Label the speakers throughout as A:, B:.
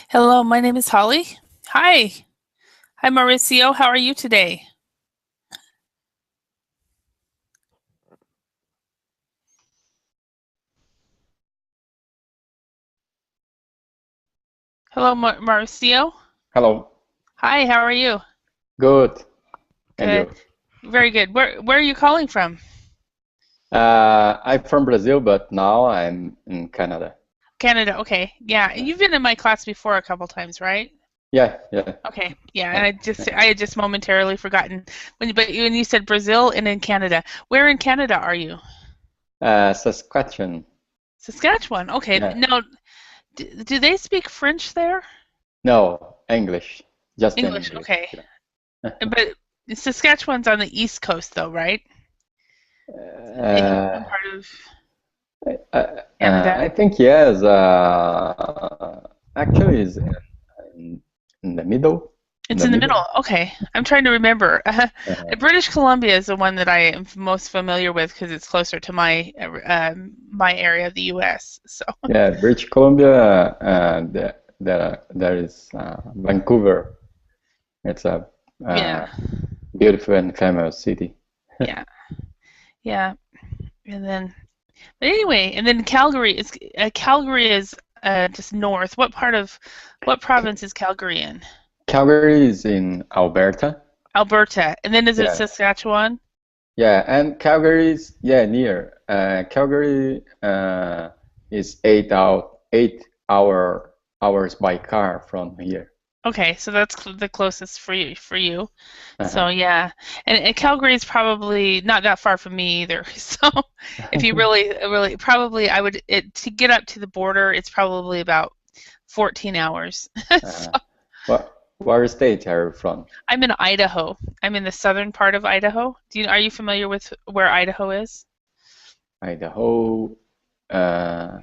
A: Hello, my name is Holly. Hi. Hi, Mauricio. How are you today? Hello, Mauricio.
B: Hello.
A: Hi, how are you?
B: Good. And
A: Good.
B: you?
A: Very good. Where are you calling from?
B: I'm from Brazil, but now I'm in Canada.
A: Canada. Okay. Yeah,
B: Yeah.
A: you've been in my class before a couple times, right?
B: Yeah, yeah.
A: Okay. Yeah, and
B: Yeah.
A: I had just momentarily forgotten when you said Brazil and in Canada. Where in Canada are you?
B: Saskatchewan.
A: Saskatchewan. Okay.
B: Yeah.
A: Now, do they speak French there?
B: No, English. Just in
A: English.
B: English.
A: Okay.
B: Yeah.
A: But Saskatchewan's on the East Coast though, right? The eastern
B: Uh,
A: part of Canada.
B: I think yes. Actually, is in the middle. In
A: It's
B: the
A: in the
B: middle.
A: middle. Okay. I'm trying to remember. British Columbia is the one that I am most familiar with because it's closer to my area of the U.S. So
B: Yeah, British Columbia. There is Vancouver. It's a
A: yeah,
B: uh, beautiful and famous city.
A: yeah, yeah. And then, but anyway, and then Calgary is just north. What province is Calgary in?
B: Calgary is in Alberta.
A: Alberta. And then is it
B: Yeah,
A: Saskatchewan?
B: yeah, and Calgary is near. Calgary is 8 hours by car from here.
A: Okay, so that's the closest for you. So
B: Uh-huh.
A: yeah, and Calgary is probably not that far from me either. So if you really probably I would to get up to the border, it's probably about 14 hours. So
B: uh, what state are you from?
A: I'm in Idaho. I'm in the southern part of Idaho. Are you familiar with where Idaho is?
B: Idaho uh,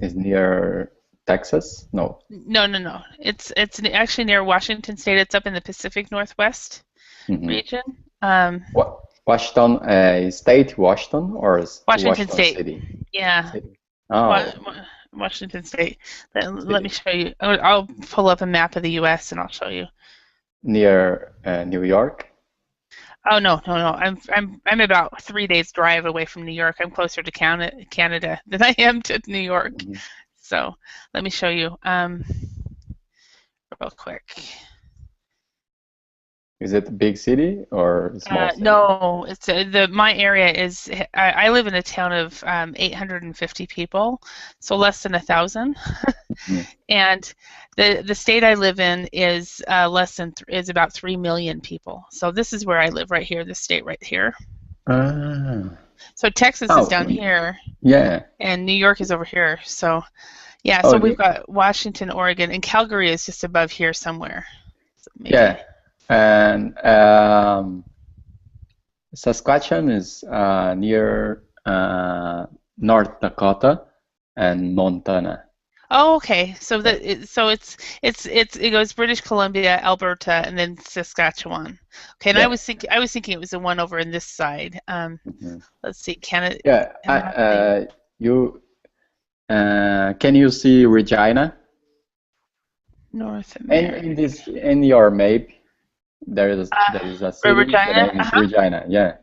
B: is near Texas? No.
A: No, no, no. It's actually near Washington State. It's up in the Pacific Northwest
B: Hmm.
A: region. Um,
B: What Washington state, Washington, or
A: Washington
B: Washington
A: State.
B: City?
A: Yeah.
B: City.
A: Wa-
B: Oh,
A: Wa- Washington State. Let me
B: city.
A: show you. I'll pull up a map of the U.S. and I'll show you.
B: Near New York.
A: Oh no, no, no. I'm about 3 days drive away from New York. I'm closer to Canada than I am to New York.
B: Mhm.
A: So let me show you real quick.
B: Is it a big city or a small city?
A: No, it's the my area is I live in a town of 850 people, so less than 1,000.
B: Mhm.
A: And the state I live in is is about 3 million people. So this is where I live right here, this state right here.
B: Ah.
A: So Texas is
B: Oh,
A: down here,
B: yeah.
A: and New York is over here. So yeah,
B: Oh,
A: so we've got Washington, Oregon, and Calgary is just above here somewhere. So maybe.
B: yeah. And Saskatchewan is near North Dakota and Montana.
A: Oh, okay.
B: Yeah.
A: It goes British Columbia, Alberta, and then Saskatchewan. Okay, and
B: Yeah.
A: I was thinking it was the one over in this side.
B: Mhm.
A: Let's see, Canada,
B: Yeah.
A: a map of the
B: You can you see Regina?
A: North
B: In
A: America.
B: this in your map, there is a city. The
A: Regina.
B: name is Regina. Yeah,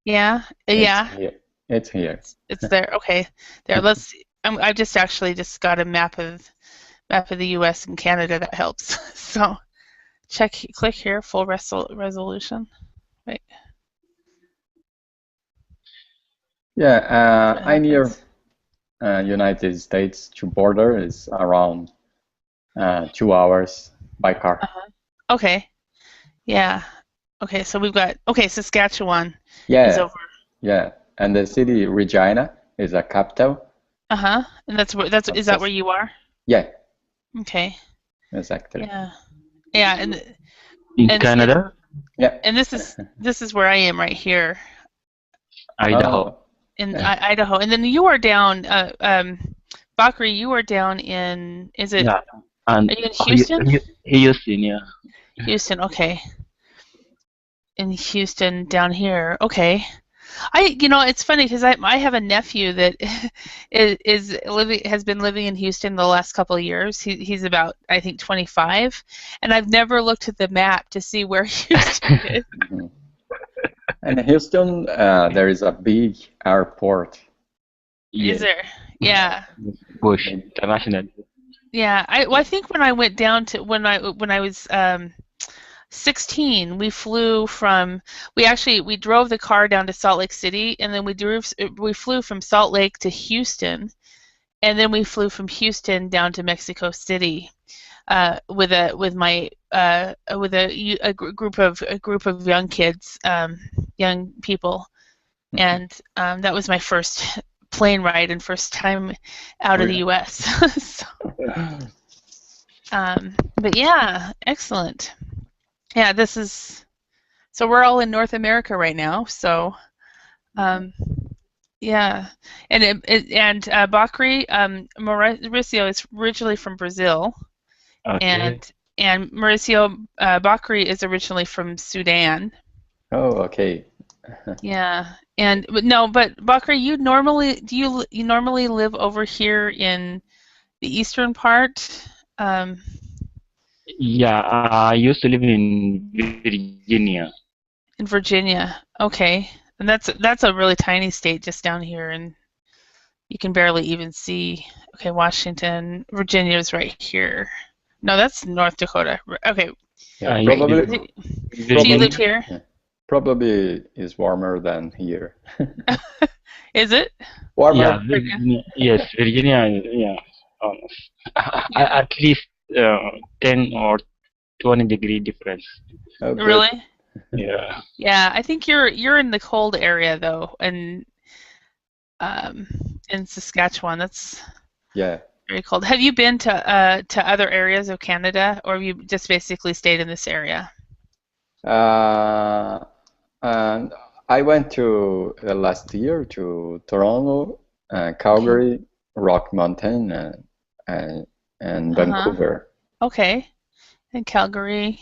A: Yeah,
B: it's
A: yeah.
B: here. It's here.
A: It's there. Okay, there. Let's. See. I've just actually just got a map of the U.S. and Canada that helps. So click here, full resolution. Wait,
B: Yeah,
A: see what
B: I near
A: happens.
B: United States to border is around 2 hours by car.
A: Uh-huh. Okay. Yeah. Okay. So we've got. Okay, Saskatchewan is
B: Yeah,
A: over.
B: yeah, and the city Regina is a capital
A: Uh-huh. And that's
B: of
A: is that where
B: Sas.
A: you are?
B: Yeah,
A: Okay.
B: exactly.
A: Yeah. Yeah.
C: In
A: And
C: Canada,
B: Yeah.
A: and this is where I am right here
C: Idaho.
B: Oh,
A: in Idaho. And then you are down. Bakri, you are down in. Is it?
C: Yeah, and
A: Are you in Houston?
C: Houston, yeah.
A: Houston. Okay. In Houston, down here. Okay. It's funny because I have a nephew that has been living in Houston the last couple of years. He's about, I think, 25, and I've never looked at the map to see where Houston is.
B: Mhm. And in Houston, there is a big airport.
A: Is
C: Yes.
A: there? Yeah.
C: Bush International.
A: Yeah, I think when I went down to when I was 16, we drove the car down to Salt Lake City, and then we flew from Salt Lake to Houston, and then we flew from Houston down to Mexico City with a group of young kids, young people, and that was my first plane ride and first time out of the U.S. So, but yeah, excellent. Yeah, so we're all in North America right now. So, yeah, and Bakri Mauricio is originally from Brazil,
C: Okay.
A: and Mauricio Bakri is originally from Sudan.
B: Oh, okay.
A: Yeah, but Bakri, you normally live over here in the eastern part?
C: Yeah, I used to live in Virginia.
A: In Virginia. Okay. And that's a really tiny state just down here, and you can barely even see. Okay, Washington, Virginia is right here. No, that's North Dakota. Okay.
B: Yeah,
C: I
B: probably,
A: So you lived here?
B: yeah, probably is warmer than here.
A: Is it?
B: Warmer.
C: Yeah, Virginia. Yes, Virginia. Yeah, almost. At least 10 or 20-degree difference.
B: Oh, good.
A: Really?
C: Yeah.
A: Yeah, I think you're in the cold area though, and in Saskatchewan, that's
B: Yeah.
A: very cold. Have you been to other areas of Canada, or have you just basically stayed in this area?
B: And I went to last year to Toronto, Calgary, Rock Mountain, and Vancouver.
A: Okay. And Calgary,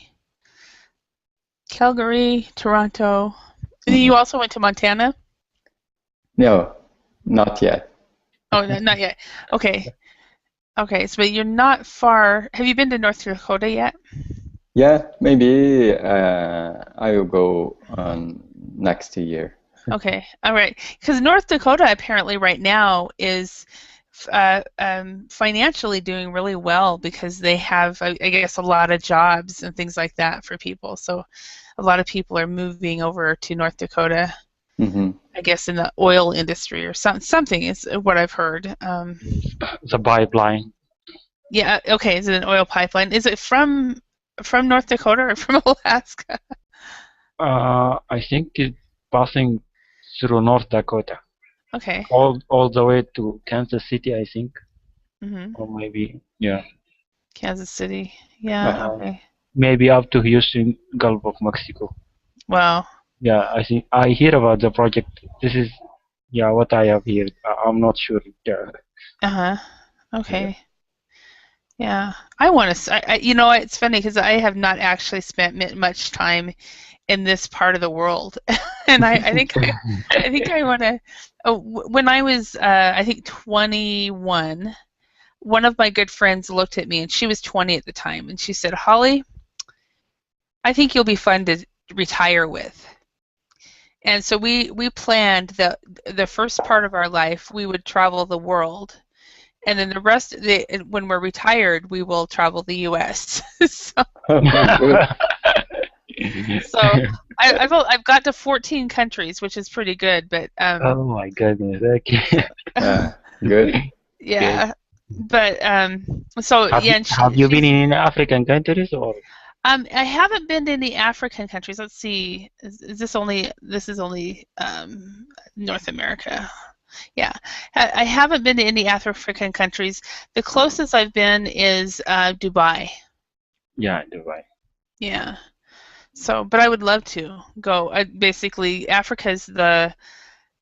A: Toronto. And then you also went to Montana?
B: No, not yet.
A: Oh, no, not yet. Okay. Okay, so you're not far. Have you been to North Dakota yet?
B: Yeah, maybe I will go on next year.
A: Okay, all right. Because North Dakota apparently right now is financially doing really well because they have, I guess, a lot of jobs and things like that for people. So a lot of people are moving over to North Dakota,
B: Mm-hmm.
A: I guess, in the oil industry or something is what I've heard.
C: The pipeline.
A: Yeah, okay. Is it an oil pipeline? Is it from North Dakota or from Alaska?
C: I think it's passing through North Dakota,
A: Okay.
C: all the way to Kansas City, I think,
A: Mm-hmm.
C: or maybe
A: Kansas City. Yeah.
C: Uh-huh.
A: Okay.
C: maybe up to Houston, Gulf of Mexico.
A: Wow.
C: Yeah, I think I hear about the project. This is what I have heard. I'm not sure.
A: Uh-huh. Okay. Yeah. I want to. It's funny because I have not actually spent much time in this part of the world, and I think I want to. When I was, I think 21, one of my good friends looked at me, and she was 20 at the time, and she said, "Holly, I think you'll be fun to retire with." And so we planned that the first part of our life we would travel the world, and then the rest, when we're retired, we will travel the U.S. So I've got to 14 countries, which is pretty good. But
C: Oh my goodness. Okay.
B: Good.
A: yeah, but so
C: Have,
A: yeah.
C: you,
A: And
C: have you been in African countries or?
A: I haven't been to any African countries. Let's see. Is this only? This is only North America. Yeah, I haven't been to any African countries. The closest I've been is Dubai.
C: Yeah, Dubai.
A: Yeah. So, but I would love to go. Basically, Africa is the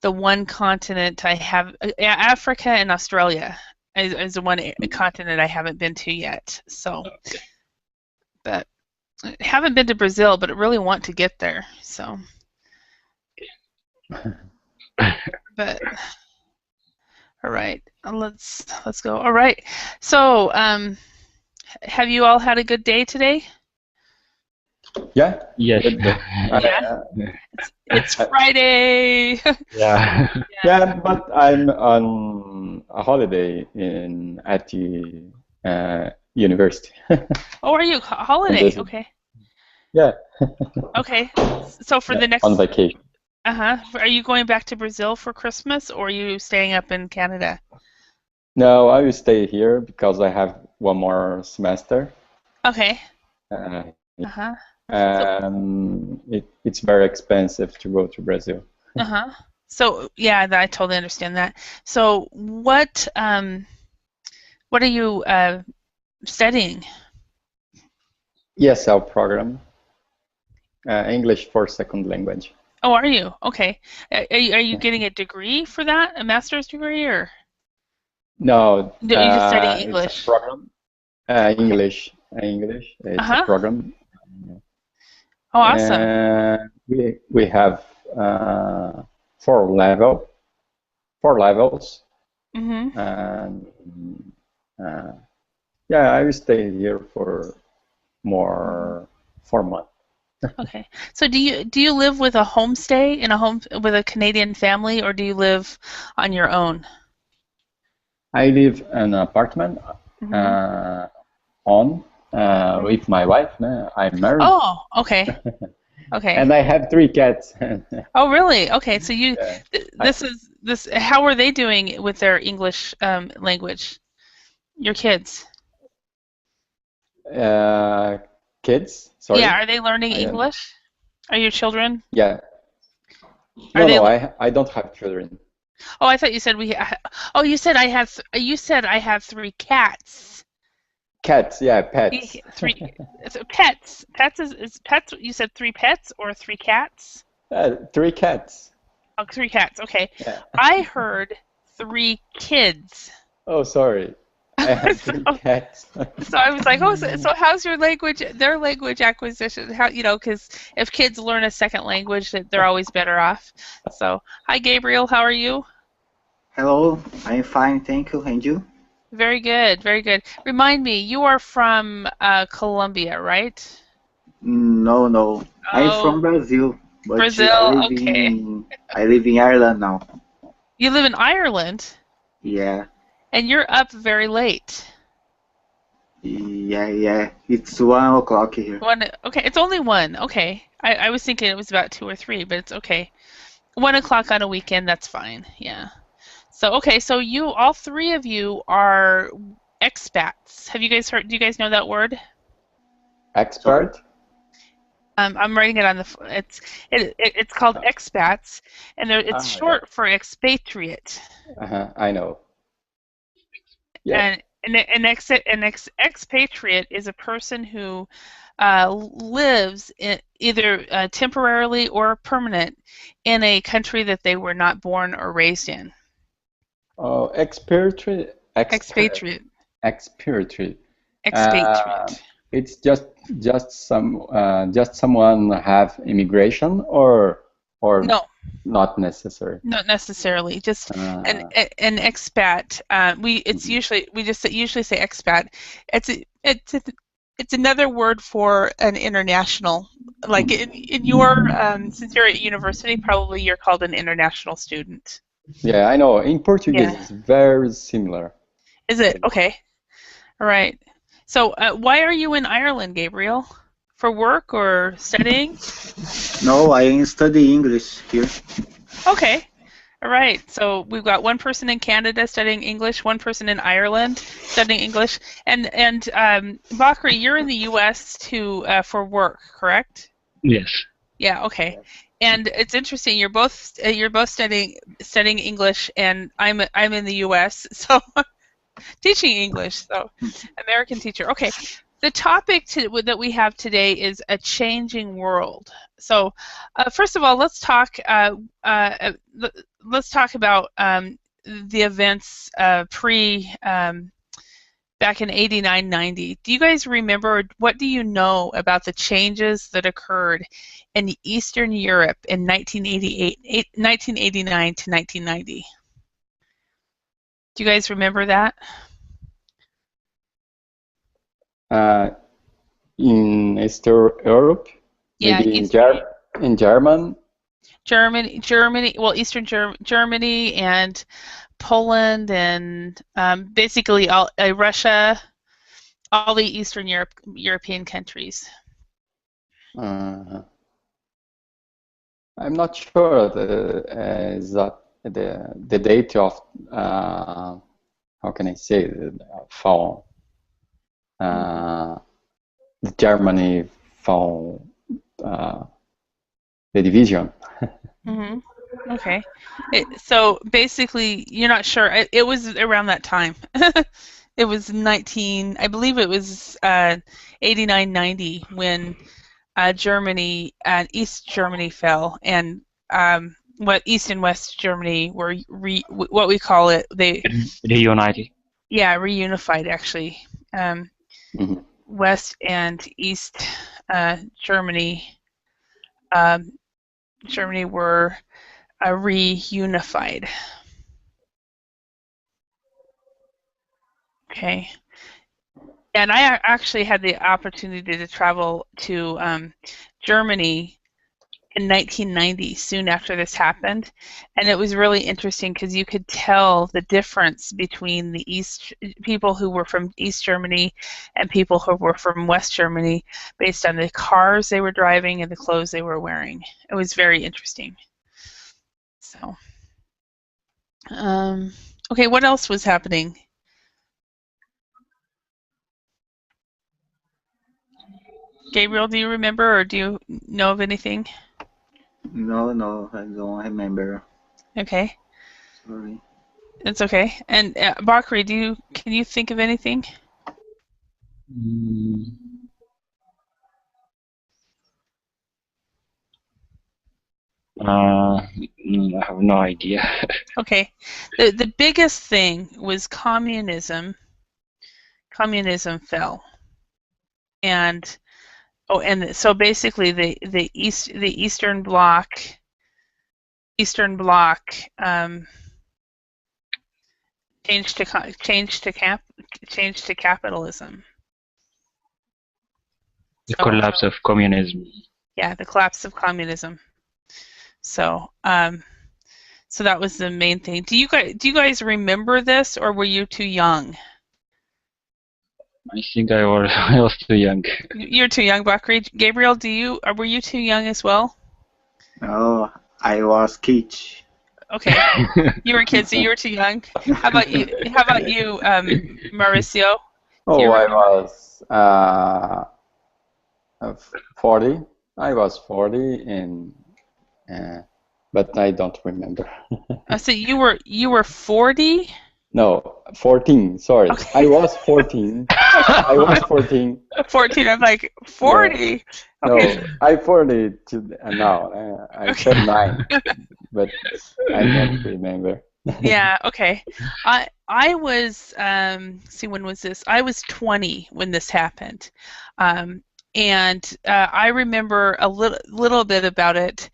A: one continent I have. Africa and Australia is the one continent I haven't been to yet. So, but I haven't been to Brazil, but I really want to get there. So, but all right, let's go. All right. So, have you all had a good day today?
B: Yeah.
C: Yes.
B: Good day.
A: Yeah. It's Friday.
C: Yeah.
B: Yeah, but I'm on a holiday at the university.
A: Oh, are you holiday?
B: This-
A: Okay.
B: Yeah,
A: Okay. So for the next,
B: on vacation.
A: are you going back to Brazil for Christmas, or are you staying up in Canada?
B: No, I will stay here because I have one more semester.
A: Okay.
B: Uh,
A: Uh-huh.
B: it's very expensive to go to Brazil.
A: Uh-huh. So yeah, I totally understand that. So what are you studying?
B: ESL program, English for second language.
A: Oh, are you? Okay. Are you getting a degree for that? A master's degree, or
B: No,
A: no, you're just studying
B: it's a
A: English?
B: program.
A: Okay.
B: English. It's a
A: Uh-huh.
B: program.
A: Oh, awesome.
B: We have four levels,
A: Mm-hmm.
B: and yeah, I will stay here for more 4 months.
A: Okay. So do you live with a homestay in a home with a Canadian family, or do you live on your own?
B: I live in an apartment
A: Mm-hmm.
B: with my wife. I'm married,
A: Oh, okay. Okay.
B: and I have 3 cats.
A: Oh, really? Okay. So
B: Yeah.
A: this. How are they doing with their English language? Your kids?
B: Kids?
A: Yeah.
B: Sorry,
A: Are they learning
B: I don't.
A: English? Are your children?
B: Yeah.
A: Are
B: No,
A: they?
B: no, I don't have children.
A: Oh, I thought you said we. Oh, you said I have. You said I have 3 cats.
B: Cats, yeah, pets.
A: Three. So pets. Pets is pets. You said 3 pets or 3 cats?
B: 3 cats.
A: Oh, 3 cats. Okay.
B: Yeah.
A: I heard 3 kids.
B: Oh, sorry. I have
A: So,
B: 3 cats.
A: so I was like, oh, so how's your language, their language acquisition? How, because if kids learn a second language, that they're always better off. So, hi, Gabriel. How are you?
D: Hello, I'm fine, thank you. And you?
A: Very good. Very good. Remind me, you are from Colombia, right?
D: No, no. I'm
A: Oh,
D: from Brazil, but
A: Brazil. Okay.
D: I live in Ireland now.
A: You live in Ireland,
D: Yeah,
A: and you're up very late.
D: yeah. It's 1 o'clock here.
A: Okay, it's only 1. Okay. I was thinking it was about 2 or 3, but it's okay. 1 o'clock on a weekend, that's fine. Yeah. So, okay, so all 3 of you are expats. Have you guys heard, do you guys know that word?
D: Sorry?
B: Expert?
A: I'm writing it on it's called expats, and it's
B: Yeah.
A: short for expatriate.
B: I know. Yeah.
A: And expatriate is a person who lives either temporarily or permanent in a country that they were not born or raised in.
B: Oh, expatriate.
A: Expatriate.
B: Expatriate.
A: Expatriate.
B: It's just someone have immigration or
A: No,
B: not necessary.
A: not necessarily. Just an
B: Uh,
A: an expat. We just usually say expat. It's another word for an international. Like in your since you're at university, probably you're called an international student.
B: yeah, I know. In Portuguese,
A: Yeah.
B: it's very similar.
A: Is it okay? All right. So why are you in Ireland, Gabriel? For work or studying?
D: No, I study English here.
A: Okay. All right. So we've got one person in Canada studying English, one person in Ireland studying English, and Bakri, you're in the U.S. for work, correct?
C: Yes.
A: Yeah. Okay. And it's interesting. You're both studying English, and I'm in the U.S. So teaching English. So American teacher. Okay. The topic that we have today is a changing world. So, first of all, let's talk. Let's talk about the events back back in 89, 90. Do you guys remember, what do you know about the changes that occurred in Eastern Europe in 1989 to 1990? Do you guys remember that?
B: In Eastern Europe,
A: Yeah,
B: maybe in German.
A: Germany, well, Eastern Germany and Poland and basically all Russia, all the Eastern European countries.
B: I'm not sure that the date of how can I say fall. Germany found the division.
A: Mm-hmm. Okay. So basically, you're not sure. It was around that time. It was I believe it was 89, 90 when Germany and East Germany fell, and what East and West Germany were what we call it. They
C: reunited.
A: Yeah, reunified actually.
B: Mm-hmm.
A: West and East Germany Germany were reunified. Okay. And I actually had the opportunity to travel to Germany in 1990, soon after this happened, and it was really interesting because you could tell the difference between the people who were from East Germany and people who were from West Germany based on the cars they were driving and the clothes they were wearing. It was very interesting. So, okay, what else was happening? Gabriel, do you remember, or do you know of anything?
D: No, I don't remember.
A: Okay.
D: Sorry.
A: It's okay. And Bakri, can you think of anything?
C: I have no idea.
A: Okay. The biggest thing was communism. Communism fell. And so basically the Eastern Bloc changed to capitalism.
C: The collapse of communism.
A: Yeah, the collapse of communism. So so that was the main thing. Do you guys remember this, or were you too young?
C: I think I was too young.
A: You're too young, Bakri. Gabriel, were you too young as well?
D: No, I was kid.
A: Okay, you were kids, so you were too young. How about you? Mauricio?
B: Oh, I was 40. I was 40, but I don't remember.
A: So you were 40?
B: No, 14. Sorry, okay. I was 14. I was 14.
A: 14. I'm like 40.
B: Yeah. Okay. No, I 40 now. I said 9, but I don't remember.
A: Yeah. Okay. I was see, when was this? I was 20 when this happened, and I remember a little bit about it.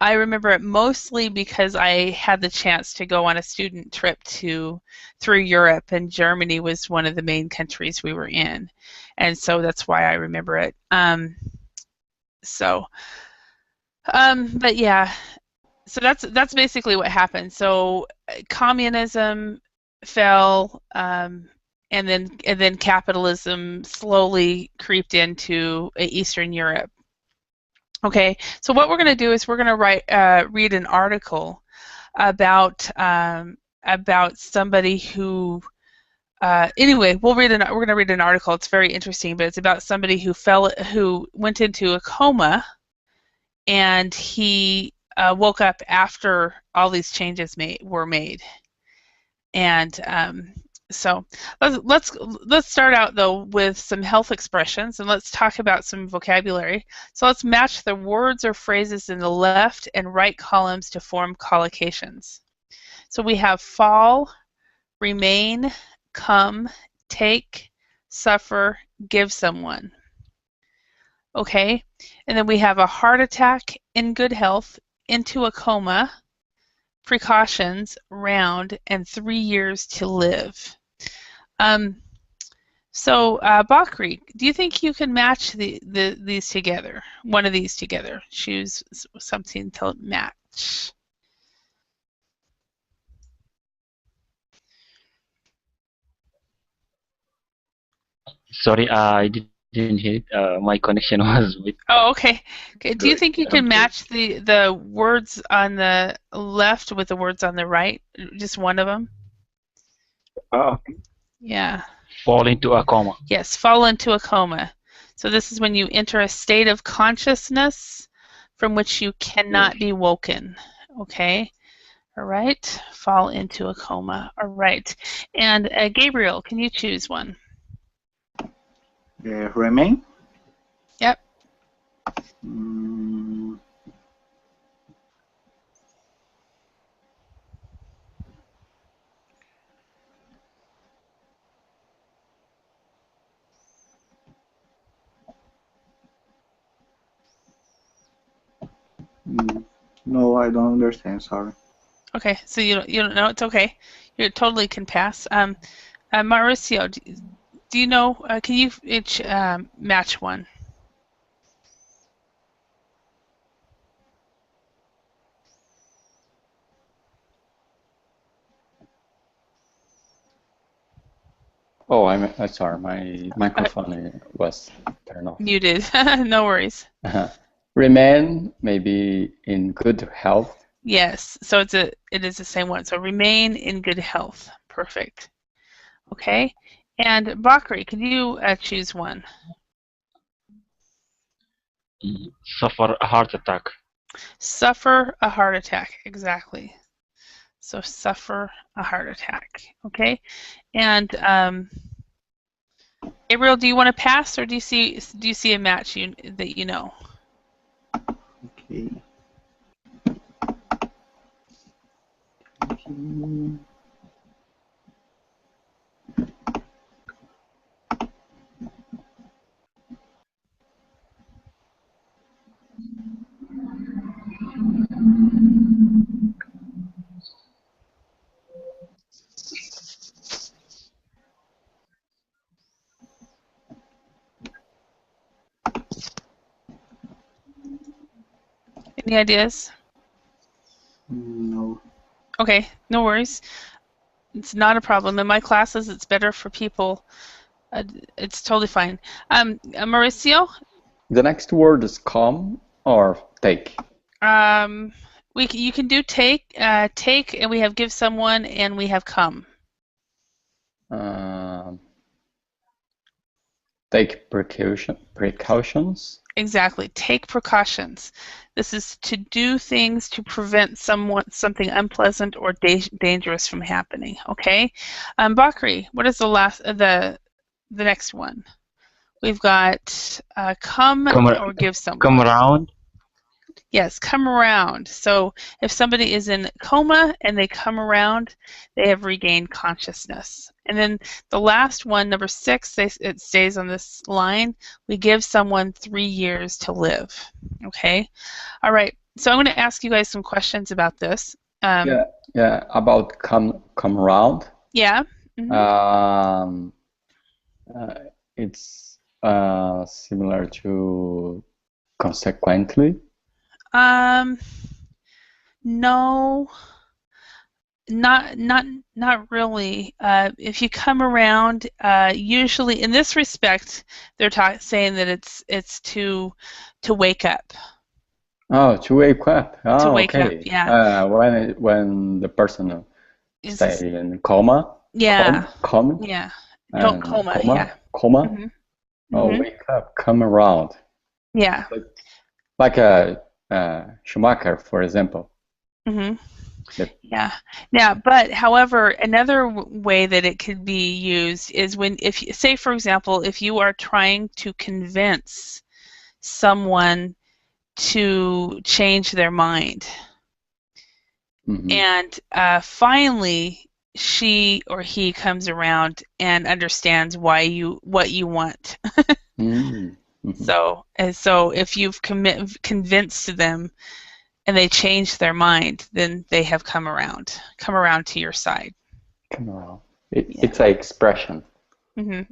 A: I remember it mostly because I had the chance to go on a student trip through Europe, and Germany was one of the main countries we were in, and so that's why I remember it. But yeah, so that's basically what happened. So communism fell, and then capitalism slowly creeped into Eastern Europe. Okay, so what we're going to do is we're going to read an article about somebody who. Anyway, we're going to read an article. It's very interesting, but it's about somebody who went into a coma, and he woke up after all these changes were made. And so let's start out though with some health expressions, and let's talk about some vocabulary. So let's match the words or phrases in the left and right columns to form collocations. So we have fall, remain, come, take, suffer, give someone. Okay, and then we have a heart attack, in good health, into a coma, precautions, round, and 3 years to live. So, Bakri, do you think you can match these together? One of these together. Choose something to match.
C: Sorry, I didn't hear it. My connection was with.
A: Oh, okay. Do you think you can
C: Okay.
A: match the words on the left with the words on the right? Just one of them? Yeah.
C: Fall into a coma.
A: Yes, fall into a coma. So this is when you enter a state of consciousness from which you cannot be woken. Okay? All right. Fall into a coma. All right. And Gabriel, can you choose one?
D: Remain?
A: Yep.
D: No, I don't understand. Sorry.
A: Okay. So you don't know. It's okay. You totally can pass. Mauricio, do you know? Can you each match one?
B: Oh, I'm sorry. My microphone was turned off.
A: Muted. No worries.
B: Remain, maybe in good health.
A: Yes. So it is the same one. So remain in good health. Perfect. Okay. And Bakri, can you choose one?
C: Suffer a heart attack.
A: Suffer a heart attack. Exactly. So suffer a heart attack. Okay. And Gabriel, do you want to pass, or do you see a match that you know?
D: Okay.
A: Any ideas?
D: No.
A: Okay, no worries. It's not a problem. In my classes, it's better for people. It's totally fine. Mauricio?
B: The next word is come or take.
A: You can do take, and we have give someone, and we have come.
B: Take precautions.
A: Exactly. Take precautions. This is to do things to prevent something unpleasant or dangerous from happening. Okay. Bakri, what is the next one? We've got come or give someone.
C: Come around.
A: Yes, come around. So if somebody is in coma and they come around, they have regained consciousness. And then the last one, number 6, it stays on this line. We give someone 3 years to live. Okay? All right. So I'm going to ask you guys some questions about this.
B: Yeah, about come around.
A: Yeah. Mm-hmm.
B: It's similar to consequently.
A: No, not really. If you come around, usually in this respect, they're saying that it's to wake up.
B: Oh, to wake up. Oh,
A: to wake
B: okay.
A: up, yeah.
B: When the person stay in coma.
A: Yeah.
B: Coma.
A: Yeah. Don't coma. Yeah.
B: Coma.
A: Mm-hmm.
B: Oh, wake up, come around.
A: Yeah.
B: Like a Schumacher, for example.
A: Mm-hmm. Yeah, but however, another way that it could be used is say, for example, if you are trying to convince someone to change their mind, and finally she or he comes around and understands what you want.
B: Mm. Mhm.
A: So if you've convinced them and they change their mind, then they have come around to your side.
B: Come around.
A: Yeah.
B: It's an expression.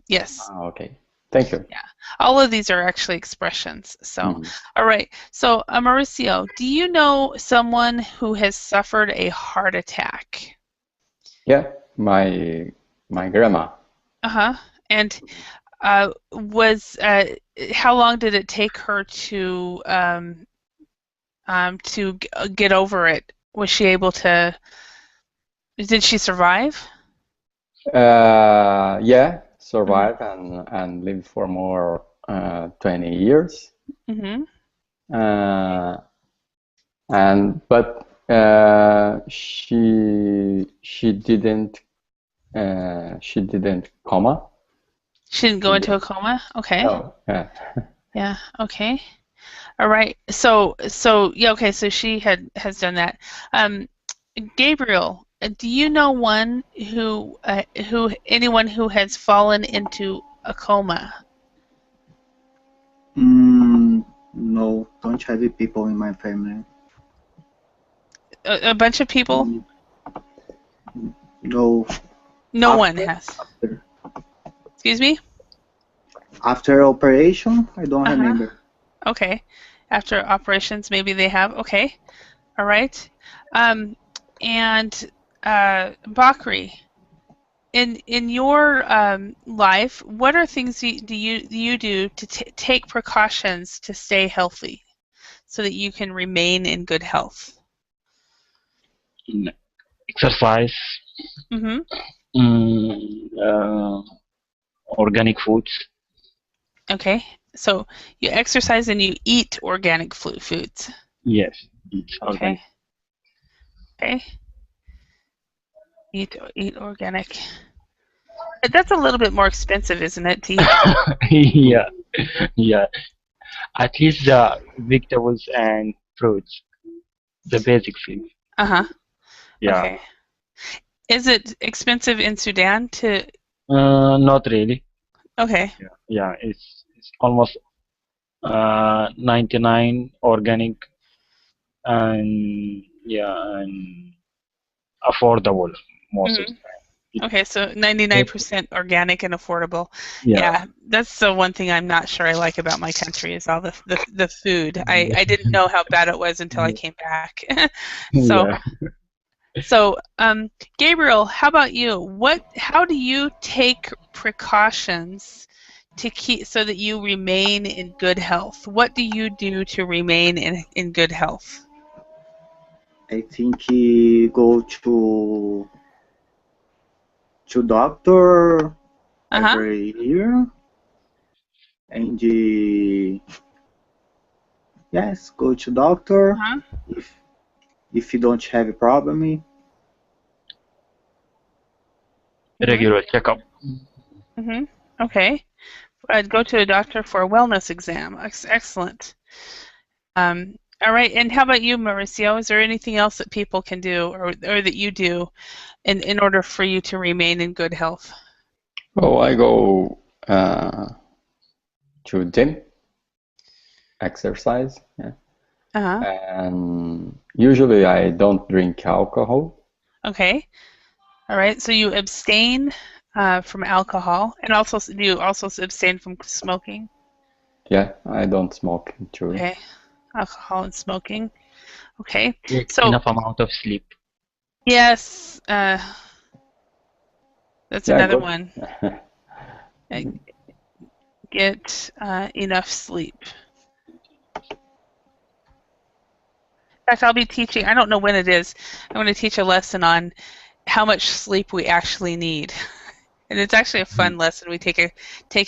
A: Yes.
B: Ah, okay. Thank you.
A: Yeah. All of these are actually expressions. So,
B: Mhm.
A: all right. So, Mauricio, do you know someone who has suffered a heart attack?
B: Yeah, my grandma.
A: Uh-huh. And how long did it take her to get over it? Was she able to? Did she survive?
B: Yeah, survived and lived for more 20 years.
A: Mm-hmm.
B: But she didn't coma.
A: She didn't go into a coma? Okay.
B: No. Yeah.
A: Yeah, okay. All right. So yeah, okay, so she has done that. Gabriel, do you know anyone who has fallen into a coma?
D: No, don't have people in my family.
A: A bunch of people?
D: No.
A: No one has. Excuse me?
D: After operation, I don't remember.
A: Okay. After operations, maybe they have. Okay. All right. And Bakri, in your life, what are things do you do to take precautions to stay healthy, so that you can remain in good health?
C: Exercise,
A: Mm-hmm.
C: Organic foods.
A: Okay. So you exercise and you eat organic foods.
C: Yes, it's organic.
A: Okay. Eat organic. That's a little bit more expensive, isn't it, to eat?
C: Yeah. At least the vegetables and fruits, the basic things.
A: Uh-huh.
C: Yeah.
A: Okay. Is it expensive in Sudan to?
C: Not really.
A: Okay.
C: Yeah, it's almost 99 organic and affordable most of the time.
A: Okay, so 99% organic and affordable.
C: Yeah.
A: Yeah, that's the one thing I'm not sure I like about my country is all the food. I didn't know how bad it was until I came back. So, Gabriel, how about you? How do you take precautions to keep so that you remain in good health? What do you do to remain in good health?
D: I think he go to doctor every year, and yes, go to doctor if you don't have a problem.
C: Regular checkup.
A: Okay. I'd go to a doctor for a wellness exam. Excellent. All right. And how about you, Mauricio? Is there anything else that people can do or that you do in order for you to remain in good health?
B: Oh, I go to gym, exercise, yeah. And usually I don't drink alcohol.
A: Okay. All right. So you abstain from alcohol, and also do you also abstain from smoking?
B: Yeah, I don't smoke too.
A: Okay. Alcohol and smoking. Okay.
C: Get
A: So
C: enough amount of sleep.
A: Yes. That's another
B: good.
A: one. Get enough sleep. In fact, I'll be teaching, I don't know when it is, I'm going to teach a lesson on how much sleep we actually need. And it's actually a fun lesson. We take a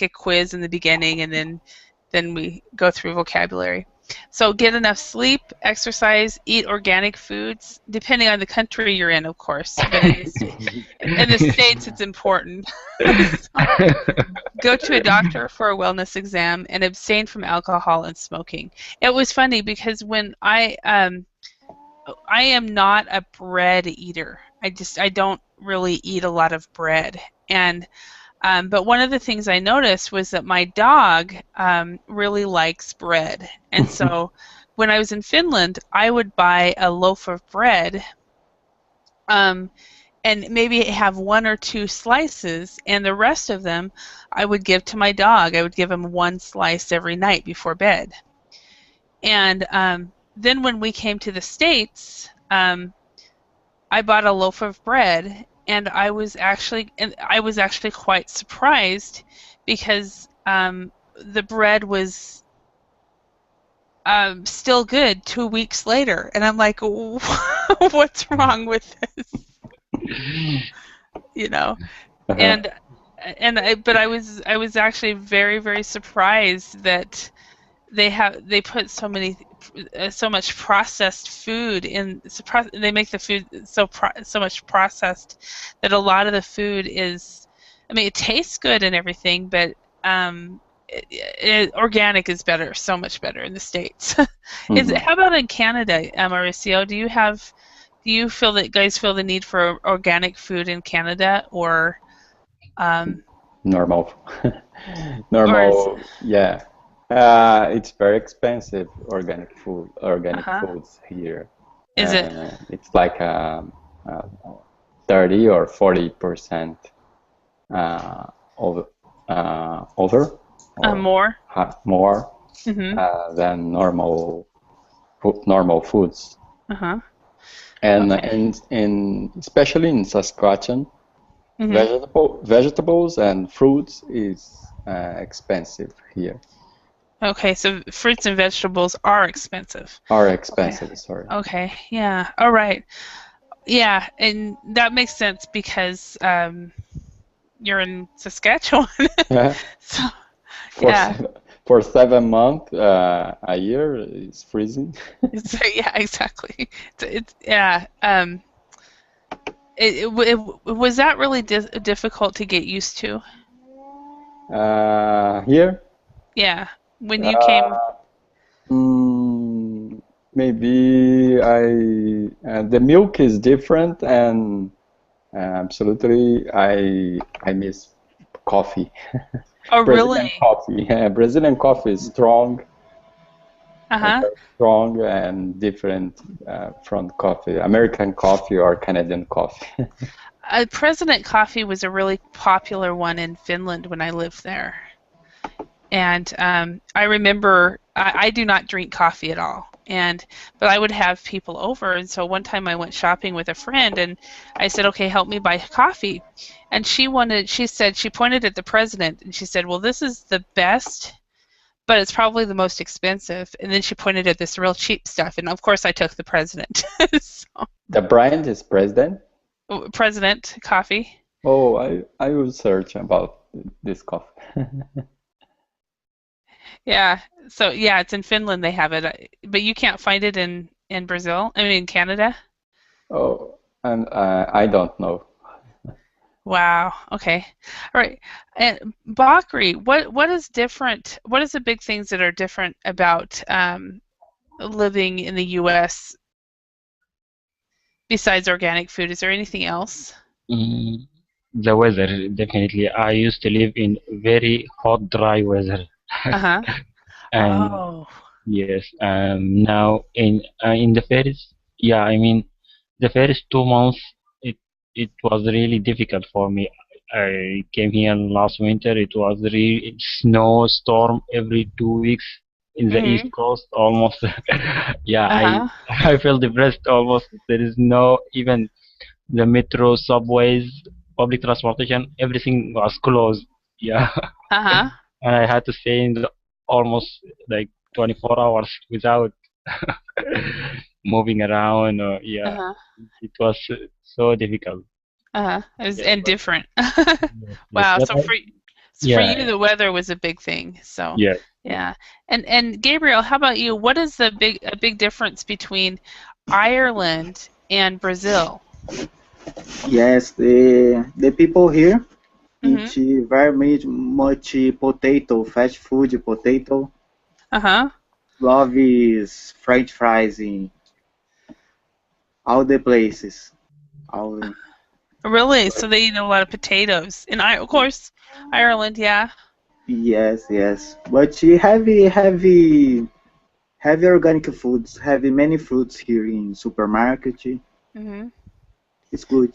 A: quiz in the beginning, and then we go through vocabulary. So get enough sleep, exercise, eat organic foods, depending on the country you're in, of course. But in the States, it's important. Go to a doctor for a wellness exam and abstain from alcohol and smoking. It was funny because when I am not a bread eater. I don't really eat a lot of bread. And but one of the things I noticed was that my dog really likes bread. And so when I was in Finland, I would buy a loaf of bread and maybe have 1 or 2 slices, and the rest of them I would give to my dog. I would give him 1 slice every night before bed. And then when we came to the States, I bought a loaf of bread, and I was actually quite surprised because the bread was still good 2 weeks later, and I'm like, what's wrong with this? You know, and but I was actually very, very surprised that they put so much processed food in. They make the food so much processed that a lot of the food is, I mean, it tastes good and everything, but organic is better, so much better in the States. How about in Canada, Mauricio? Do you guys feel the need for organic food in Canada, or
B: normal? Yeah. It's very expensive, organic foods here.
A: Is it?
B: It's like 30 or 40% over
A: more
B: than normal foods. And especially in Saskatchewan, vegetables and fruits is expensive here.
A: Okay, so fruits and vegetables are expensive.
B: Sorry.
A: Okay, yeah, all right. Yeah, and that makes sense because you're in Saskatchewan. So,
B: For 7 months a year, it's freezing.
A: Yeah, exactly. Was that really difficult to get used to?
B: Here?
A: Yeah, when you came.
B: Maybe the milk is different, and absolutely I miss coffee.
A: Oh,
B: Brazilian
A: really?
B: coffee. Brazilian coffee is strong. Strong and different from coffee. American coffee or Canadian coffee.
A: President coffee was a really popular one in Finland when I lived there. And I remember I do not drink coffee at all, but I would have people over, and so one time I went shopping with a friend, and I said, "Okay, help me buy coffee," and she pointed at the president, and she said, "Well, this is the best, but it's probably the most expensive," and then she pointed at this real cheap stuff, and of course I took the president. So,
B: the brand is President?
A: President coffee.
B: Oh, I will search about this coffee.
A: Yeah. So yeah, it's in Finland they have it, but you can't find it in Brazil. I mean, in Canada.
B: Oh, and I don't know.
A: Wow. Okay. All right. And Bakri, what is different? What is the big things that are different about living in the U.S. besides organic food? Is there anything else?
C: The weather, definitely. I used to live in very hot, dry weather. And yes, now in the first, the first 2 months, it was really difficult for me. I came here last winter. It was really snowstorm every 2 weeks in the East Coast almost. I felt depressed almost. There is no even the metro, subways, public transportation, everything was closed. Yeah. And I had to stay in almost like 24 hours without moving around. It was so difficult.
A: It was different. Wow. So for you, the weather was a big thing. So yeah. And Gabriel, how about you? What is a big difference between Ireland and Brazil?
D: Yes, the people here eat very much potato, fast food potato. Love is French fries in all the places.
A: Really? So they eat a lot of potatoes. And of course, Ireland, yeah.
D: Yes, yes. But heavy organic foods, heavy many fruits here in supermarket.
A: Mm-hmm.
D: It's good.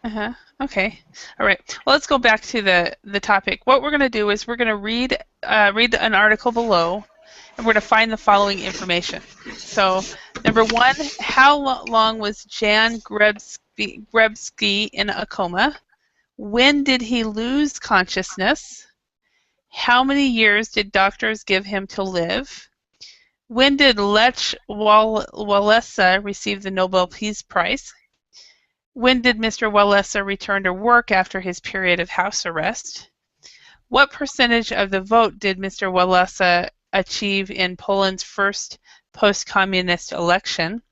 A: Uh-huh. Okay. All right. Well, let's go back to the topic. What we're going to do is we're going to read an article below, and we're going to find the following information. So, number one, how long was Jan Grebsky in a coma? When did he lose consciousness? How many years did doctors give him to live? When did Lech Walesa receive the Nobel Peace Prize? When did Mr. Walesa return to work after his period of house arrest? What percentage of the vote did Mr. Walesa achieve in Poland's first post-communist election?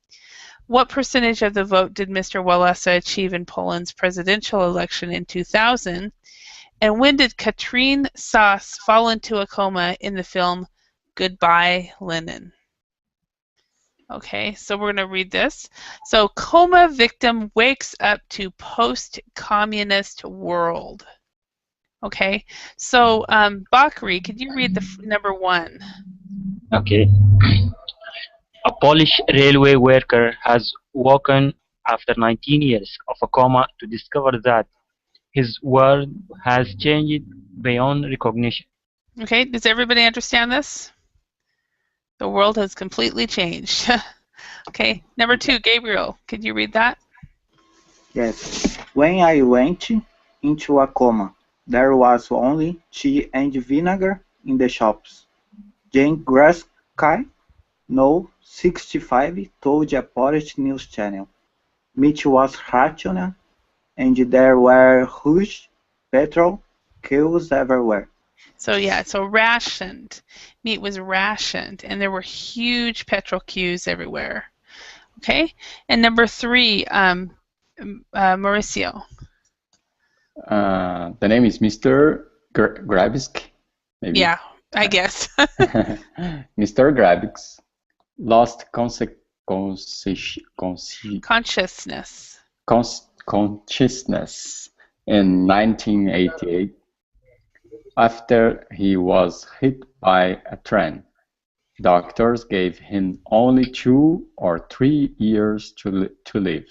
A: What percentage of the vote did Mr. Walesa achieve in Poland's presidential election in 2000? And when did Katrine Sass fall into a coma in the film Goodbye, Lenin? Okay, so we're going to read this. So, coma victim wakes up to post-communist world. Okay, so Bakri, could you read the number one?
C: Okay. A Polish railway worker has woken after 19 years of a coma to discover that his world has changed beyond recognition.
A: Okay, does everybody understand this? The world has completely changed. Okay, number two, Gabriel, could you read that?
D: Yes. When I went into a coma, there was only tea and vinegar in the shops. Jane Grasky, no 65, told a Polish news channel. Meat was rationed, and there were huge petrol queues everywhere.
A: So yeah, so rationed. Meat was rationed, and there were huge petrol queues everywhere. Okay, and number three, Mauricio.
B: The name is Mr. Grabsk, maybe.
A: Yeah, I guess.
B: Mr. Grabsk lost
A: Consciousness.
B: consciousness in 1988 after he was hit by a train. Doctors gave him only 2 or 3 years to live.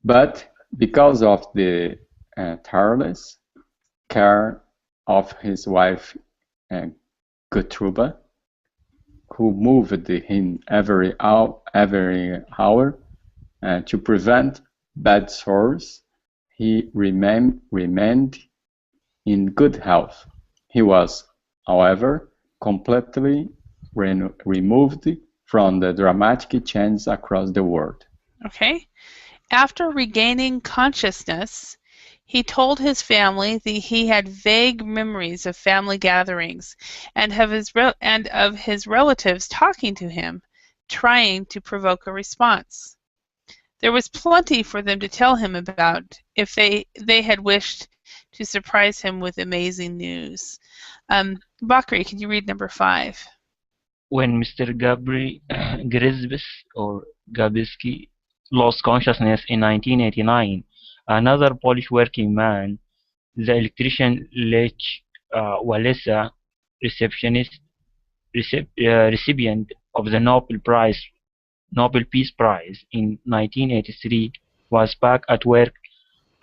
B: But because of the tireless care of his wife Gertrude, who moved him every hour to prevent bad sores, he remained in good health. He was, however, completely removed from the dramatic change across the world.
A: Okay. After regaining consciousness, he told his family that he had vague memories of family gatherings and of his relatives talking to him, trying to provoke a response. There was plenty for them to tell him about if they had wished to surprise him with amazing news. Bakri, can you read number 5?
C: When Mr. Grzybis or Gabiski lost consciousness in 1989, another Polish working man, the electrician Lech Walesa, recipient of the Nobel Peace Prize in 1983, was back at work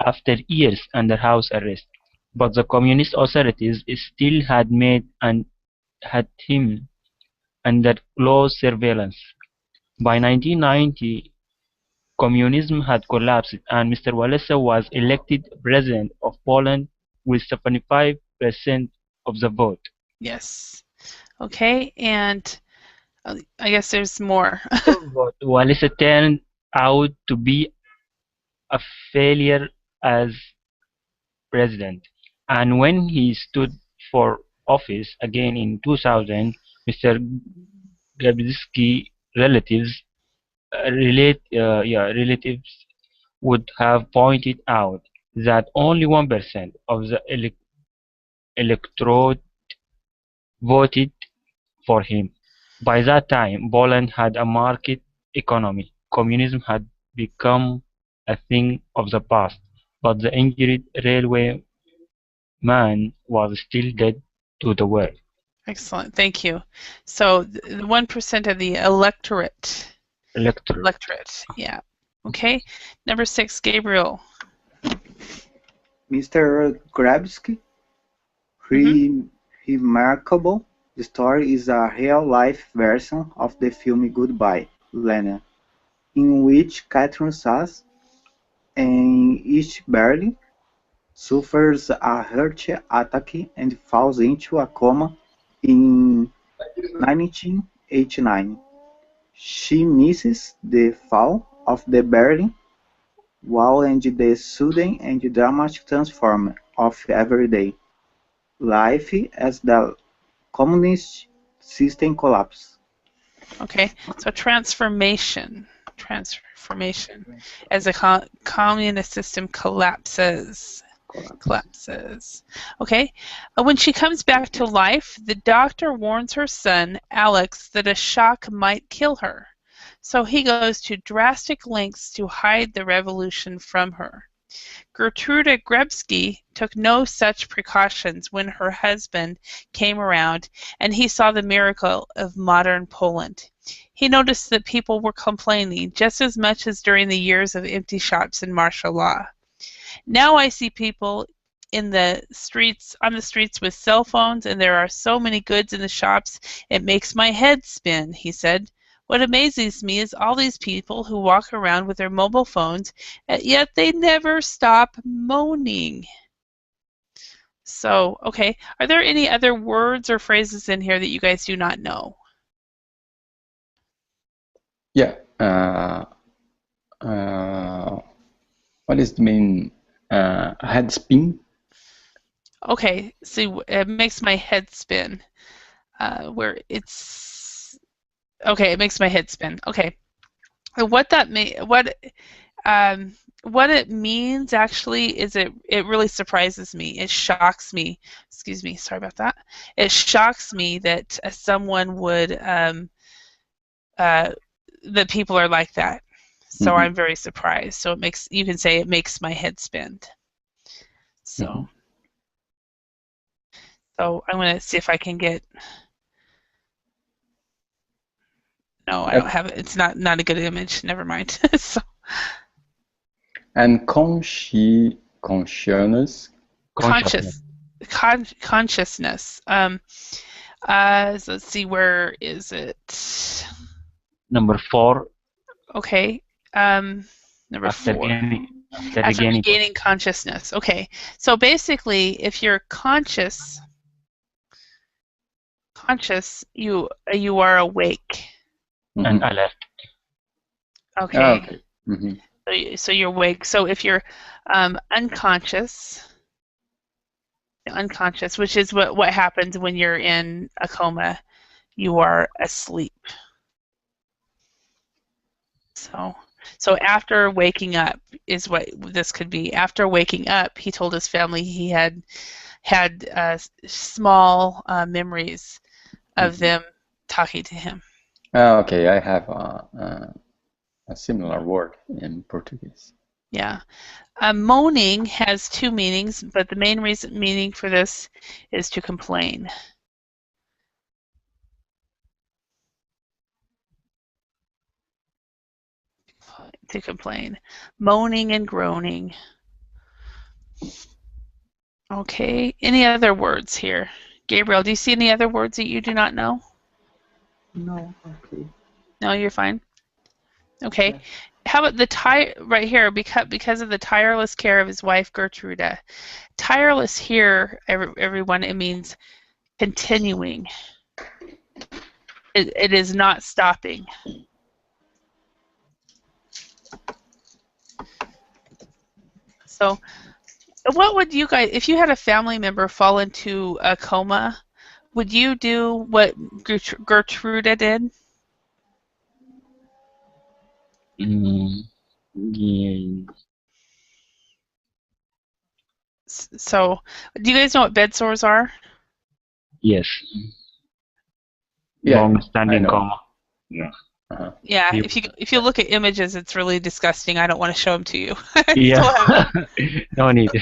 C: after years under house arrest. But the communist authorities still had him under close surveillance. By 1990, communism had collapsed, and Mr. Walesa was elected president of Poland with 75% of the vote.
A: Yes. Okay, and I guess there's more.
C: But Walesa turned out to be a failure as president, and when he stood for office again in 2000, Mr. Grabowski's relatives would have pointed out that only 1% of the electorate voted for him. By that time, Poland had a market economy. Communism had become a thing of the past, but the injured railway man was still dead to the world.
A: Excellent. Thank you. So the 1% of the electorate.
C: Electorate.
A: Yeah. Okay. Number 6, Gabriel.
D: Mr. Grabsky, remarkable. The story is a real-life version of the film Goodbye, Lenin, in which Catherine Sass, an East Berlin, suffers a heart attack and falls into a coma in 1989. She misses the fall of the Berlin Wall and the sudden and dramatic transform of everyday life as the communist system collapses.
A: Okay. So transformation. As the communist system collapses. Okay. When she comes back to life, the doctor warns her son, Alex, that a shock might kill her. So he goes to drastic lengths to hide the revolution from her. Gertrude Grebsky took no such precautions when her husband came around and he saw the miracle of modern Poland. He noticed that people were complaining just as much as during the years of empty shops and martial law. Now I see people on the streets with cell phones, and there are so many goods in the shops, it makes my head spin, he said. What amazes me is all these people who walk around with their mobile phones, yet they never stop moaning. So, okay, are there any other words or phrases in here that you guys do not know?
B: Yeah. What is the mean? Head spin?
A: Okay, see, it makes my head spin. Okay, it makes my head spin. Okay, what it means actually is it really surprises me. It shocks me. Excuse me, sorry about that. It shocks me that someone would that people are like that. So I'm very surprised. So you can say it makes my head spin. So so I'm going to see if I can get. No, I don't have it. It's not a good image. Never mind. So.
B: And consciousness.
A: Consciousness. So let's see, where is it?
C: Number 4.
A: Okay. Number
C: After
A: 4.
C: After
A: regaining consciousness. Okay. So basically, if you're conscious, you are awake.
C: And alert.
A: Okay.
B: Okay.
A: So you're awake. So if you're unconscious, which is what happens when you're in a coma, you are asleep. So after waking up is what this could be. After waking up, he told his family he had small memories of them talking to him.
B: Okay, I have a similar word in Portuguese.
A: Yeah. Moaning has 2 meanings, but the main meaning for this is to complain. To complain. Moaning and groaning. Okay. Any other words here? Gabriel, do you see any other words that you do not know?
D: No, okay.
A: No, you're fine. Okay. Yeah. How about the right here, because of the tireless care of his wife Gertrude. Tireless here, everyone, it means continuing. It is not stopping. So, what would you guys, if you had a family member fall into a coma, would you do what Gertrude did?
C: Yeah.
A: So, do you guys know what bed sores are?
C: Yes.
B: Yeah,
C: Long-standing coma. Yeah.
A: Yeah,
C: You-
A: if you look at images, it's really disgusting. I don't want to show them to you. I still
C: Yeah.
A: have
C: No need.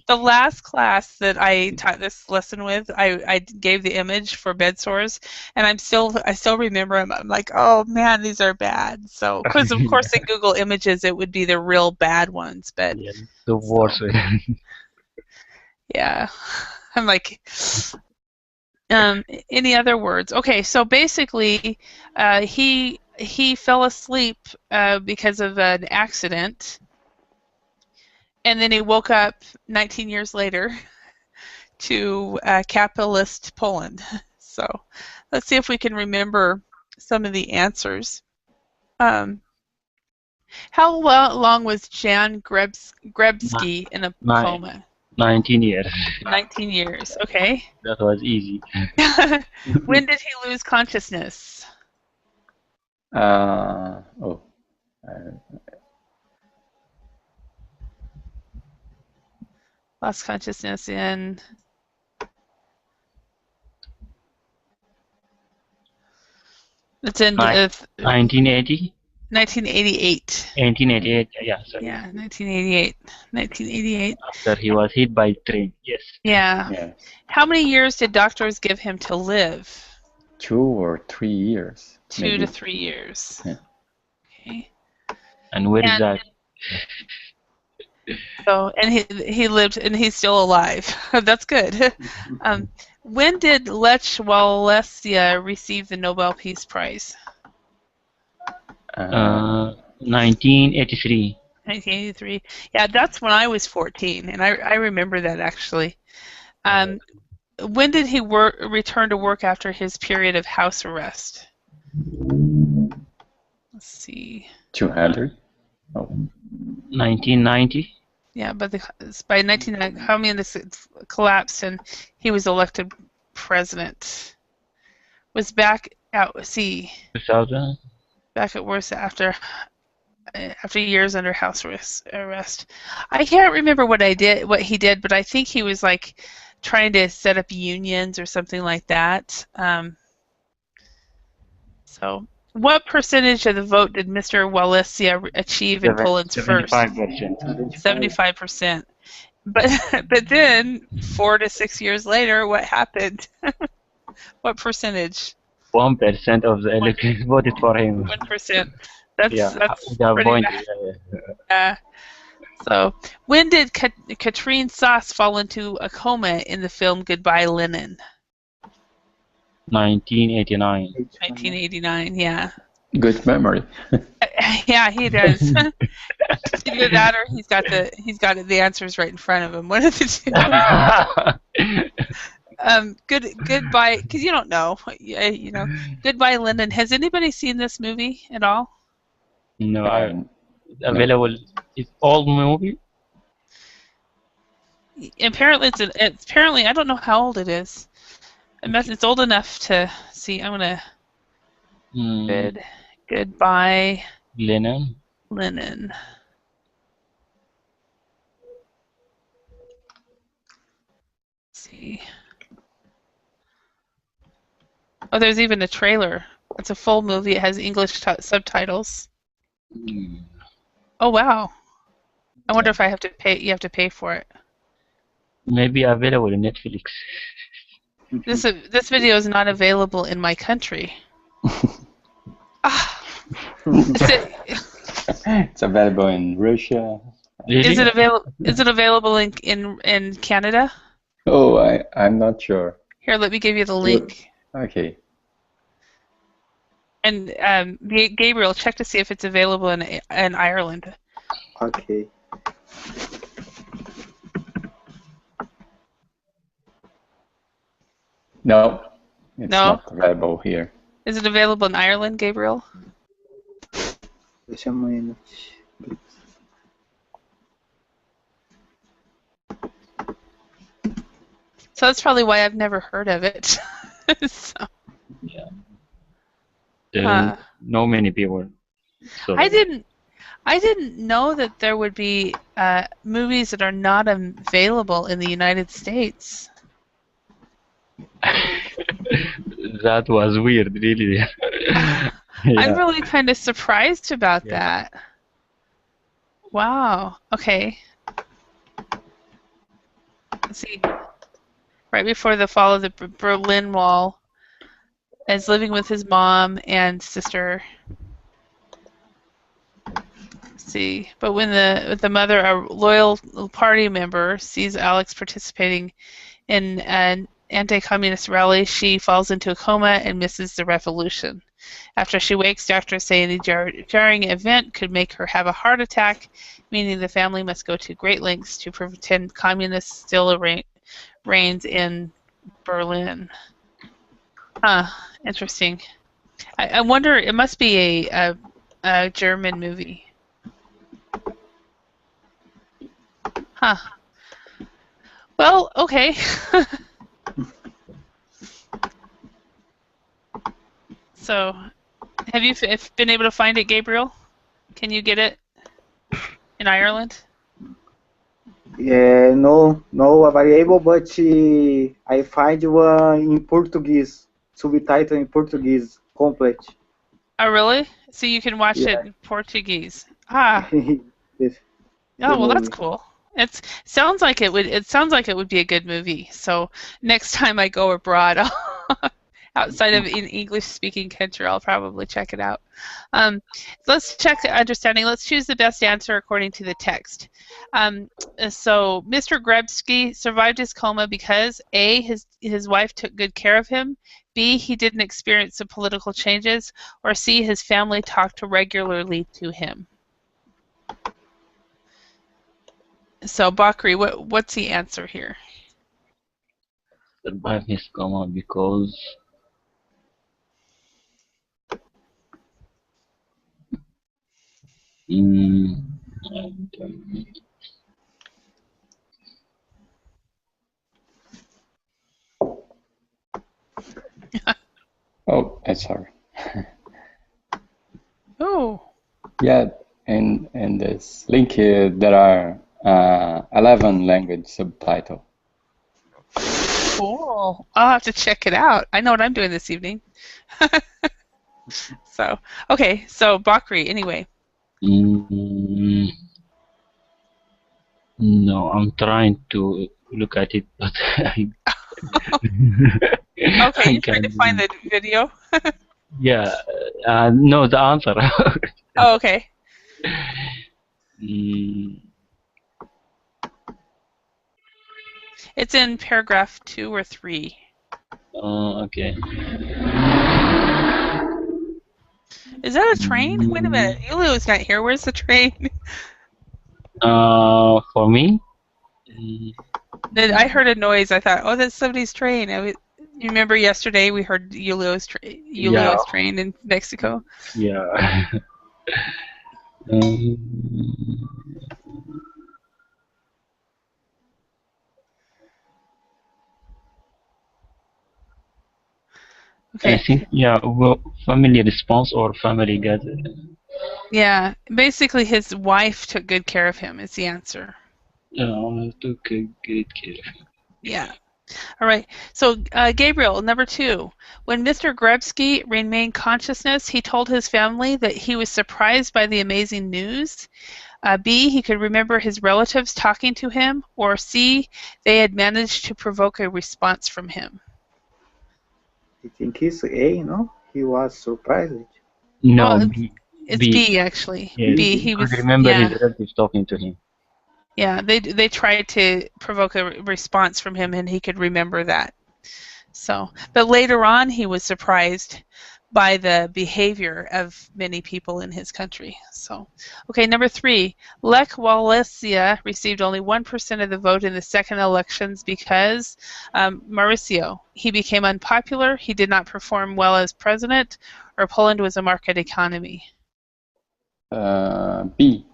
A: the last class that I taught this lesson with, I gave the image for bed sores, and I still remember them. I'm like, oh man, these are bad. So, because of course in Google Images it would be the real bad ones, but
C: Yeah, the worst way.
A: yeah, I'm like, any other words? Okay, so basically, he fell asleep because of an accident, and then he woke up 19 years later to capitalist Poland. So let's see if we can remember some of the answers. How long was Jan Grebsky in a coma?
C: 19 years.
A: 19 years. Okay.
C: That was easy.
A: When did he lose consciousness? Lost consciousness in. It's in
C: 1980?
A: 1988.
C: 1988, yeah, sorry.
A: Yeah, 1988. 1988.
C: After he was hit by a train, yes.
A: Yeah. How many years did doctors give him to live?
B: 2 or 3 years.
A: 2 to 3 years.
B: Yeah.
A: Okay.
C: And where is that?
A: So, and he lived, and he's still alive. That's good. When did Lech Walesa receive the Nobel Peace Prize?
C: 1983.
A: 1983. Yeah, that's when I was 14, and I remember that actually. When did he return to work after his period of house arrest? Let's see.
B: 200.
C: 1990.
A: Yeah, but by 1990, communism collapsed and he was elected president. Was back at
C: 2000.
A: Back at work after years under house arrest. I can't remember what he did, but I think he was like trying to set up unions or something like that. So, what percentage of the vote did Mr. Walesa achieve in Poland's first?
C: 75%.
A: 75%. But then 4 to 6 years later, what happened? What percentage?
C: 1% of the electors voted for him.
A: 1%. That's
C: the
A: pretty
C: point.
A: bad. So, when did Katrine Sass fall into a coma in the film Goodbye Lenin?
C: 1989.
A: 1989. Yeah.
B: Good memory.
A: Yeah, he does. Either that, or he's got the answers right in front of him. One of the two. Goodbye, because you don't know. Goodbye Lenin. Has anybody seen this movie at all?
C: No, available. It's old movie.
A: Apparently, apparently I don't know how old it is. It's old enough to see. I'm gonna. Goodbye
C: Lenin.
A: Lenin. Let's see. Oh, there's even a trailer. It's a full movie. It has English subtitles. Oh wow! I wonder if I have to pay. You have to pay for it.
C: Maybe available in Netflix.
A: This video is not available in my country.
B: It's available in Russia.
C: Really?
A: Is it available in Canada?
B: Oh, I'm not sure.
A: Here, let me give you the link.
B: Okay.
A: And Gabriel, check to see if it's available in Ireland.
D: Okay.
B: No, it's not available here.
A: Is it available in Ireland, Gabriel?
D: Deixa eu ir.
A: So that's probably why I've never heard of it. So.
C: Yeah. No many people. So.
A: I didn't know that there would be movies that are not available in the United States.
C: That was weird, really.
A: I'm
C: Yeah.
A: really kind of surprised about
C: Yeah.
A: that. Wow. Okay. Let's see. Right before the fall of the Berlin Wall, is living with his mom and sister. Let's see. But when the mother, a loyal party member, sees Alex participating in an anti-communist rally, she falls into a coma and misses the revolution. After she wakes, doctors say the jarring event could make her have a heart attack, meaning the family must go to great lengths to pretend communists still reigns in Berlin. Huh, interesting. I wonder, it must be a German movie. Huh. Well, okay. So, have you been able to find it, Gabriel? Can you get it in Ireland?
D: Yeah, no variable, but I find one in Portuguese, subtitle in Portuguese, complete.
A: Oh, really? So you can watch it
D: Yeah,
A: in Portuguese. Ah,
D: the, the
A: oh, well, that's
D: movie.
A: cool. It sounds like it would. It sounds like it would be a good movie. So next time I go abroad, outside of an English-speaking country, I'll probably check it out. Let's check understanding. Let's choose the best answer according to the text. So Mr. Grebsky survived his coma because A, his wife took good care of him, B, he didn't experience the political changes, or C, his family talked regularly to him. So Bakri, what's the answer here?
C: Survive his coma because mm,
B: Oh, sorry.
A: Oh,
B: Yeah, in this link here, there are 11 language subtitle.
A: cool. I'll have to check it out. I know what I'm doing this evening. So, okay, so Bakri, anyway.
C: no, I'm trying to look at it, but I
A: Okay, you're trying to
C: can't.
A: find the video?
C: Yeah, no, the answer.
A: Oh, okay.
C: Mm,
A: It's in paragraph 2 or 3.
C: okay.
A: Is that a train? Wait a minute. Julio's not here. Where's the train?
C: For me,
A: I heard a noise. I thought, oh, that's somebody's train. You remember yesterday we heard Julio's
C: yeah,
A: train in Mexico?
C: yeah. I
A: Okay.
C: think, yeah, well, family response or family gather.
A: Yeah. Basically, his wife took good care of him is the answer.
C: Took great care of him.
A: Yeah. All right. So, Gabriel, number 2. When Mr. Grebsky remained consciousness, he told his family that he was surprised by the amazing news. B, he could remember his relatives talking to him. Or C, they had managed to provoke a response from him.
D: I think it's A, no? He was surprised.
C: No,
A: Well,
C: B.
A: it's B, actually.
C: Yes,
A: B,
C: he
A: he was,
C: could remember
A: yeah.
C: his relatives talking to him.
A: Yeah, they tried to provoke a response from him, and he could remember that. So, but later on, he was surprised by the behavior of many people in his country. So, okay, number 3, Lech Walesa received only 1% of the vote in the second elections because Mauricio, he became unpopular, he did not perform well as president, or Poland was a market economy.
B: B,